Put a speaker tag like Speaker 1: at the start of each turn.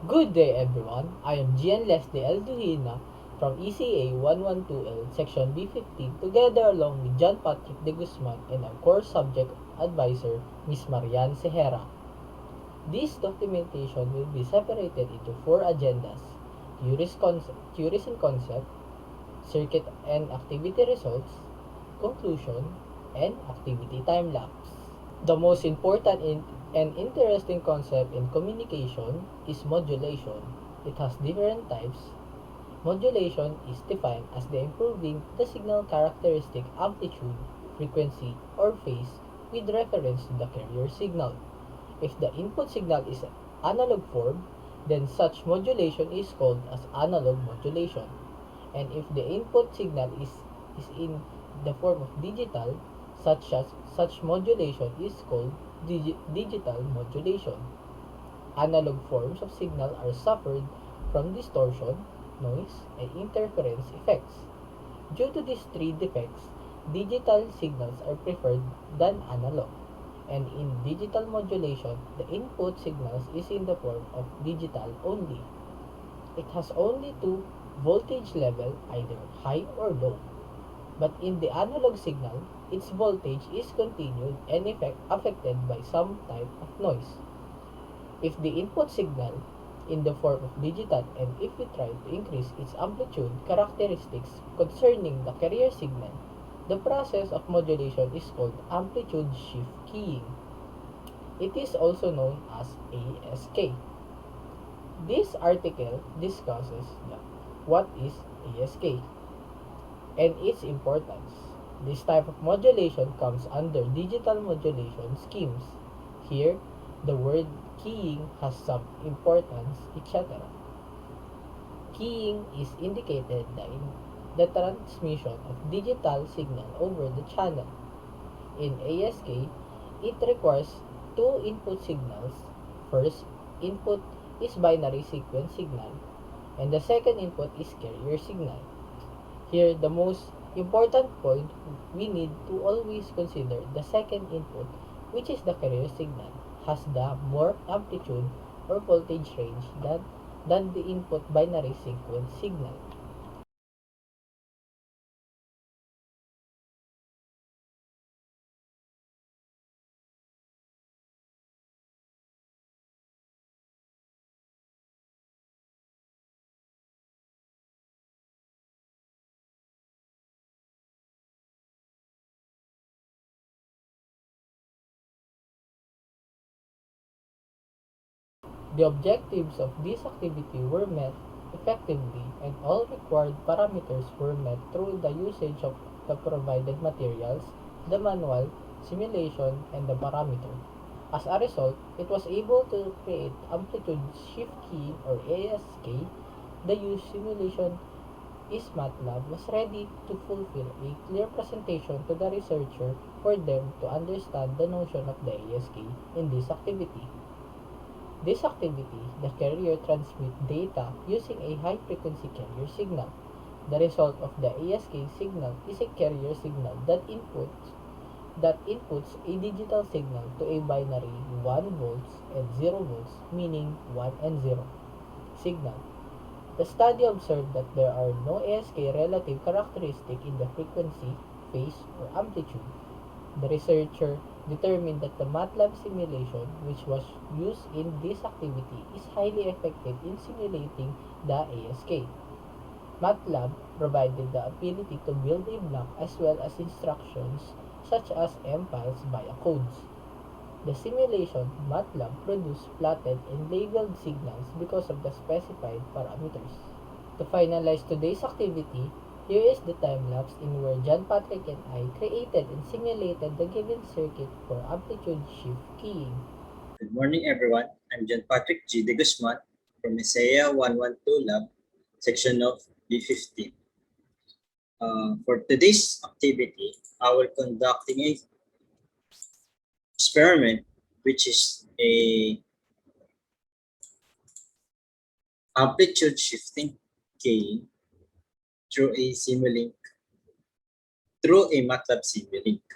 Speaker 1: Good day everyone, I am Gian Duhina from ECA 112L Section B15 together along with John Patrick de Guzman and our core subject advisor Ms. Marian Sehera. This documentation will be separated into four agendas: theories and concept, circuit and activity results, conclusion, and activity time-lapse. The most important and interesting concept in communication is modulation. It has different types. Modulation is defined as the improving the signal characteristic amplitude, frequency, or phase with reference to the carrier signal. If the input signal is analog form, then such modulation is called as analog modulation. And if the input signal is in the form of digital, such modulation is called digital modulation. Analog forms of signal are suffered from distortion, noise, and interference effects. Due to these three defects, digital signals are preferred than analog. And in digital modulation, the input signals is in the form of digital only. It has only two voltage level, either high or low. But in the analog signal, its voltage is continued and affected by some type of noise. If the input signal in the form of digital and if we try to increase its amplitude characteristics concerning the carrier signal, the process of modulation is called amplitude shift keying. It is also known as ASK. This article discusses what is ASK and its importance. This type of modulation comes under digital modulation schemes. Here, the word keying has some importance, etc. Keying is indicated in the transmission of digital signal over the channel. In ASK, it requires two input signals. First input is binary sequence signal, and the second input is carrier signal. Here, the most important point, we need to always consider the second input, which is the carrier signal, has the more amplitude or voltage range than the input binary sequence signal. The objectives of this activity were met effectively and all required parameters were met through the usage of the provided materials, the manual, simulation, and the parameter. As a result, it was able to create amplitude shift key or ASK. The used simulation is MATLAB was ready to fulfill a clear presentation to the researcher for them to understand the notion of the ASK in this activity. This activity, the carrier transmits data using a high-frequency carrier signal. The result of the ASK signal is a carrier signal that inputs a digital signal to a binary 1 volts and 0 volts, meaning 1 and 0 signal. The study observed that there are no ASK relative characteristic in the frequency, phase, or amplitude. The researcher determined that the MATLAB simulation, which was used in this activity, is highly effective in simulating the ASK. MATLAB provided the ability to build a block as well as instructions such as M files via codes. The simulation MATLAB produced plotted and labeled signals because of the specified parameters. To finalize today's activity, here is the time-lapse in where John Patrick and I created and simulated the given circuit for amplitude shift keying.
Speaker 2: Good morning, everyone. I'm Gian Patrick G. de Guzman from ISAIA 112 Lab, section of B15. For today's activity, I will conducting a experiment, which is a amplitude shifting keying through a MATLAB Simulink.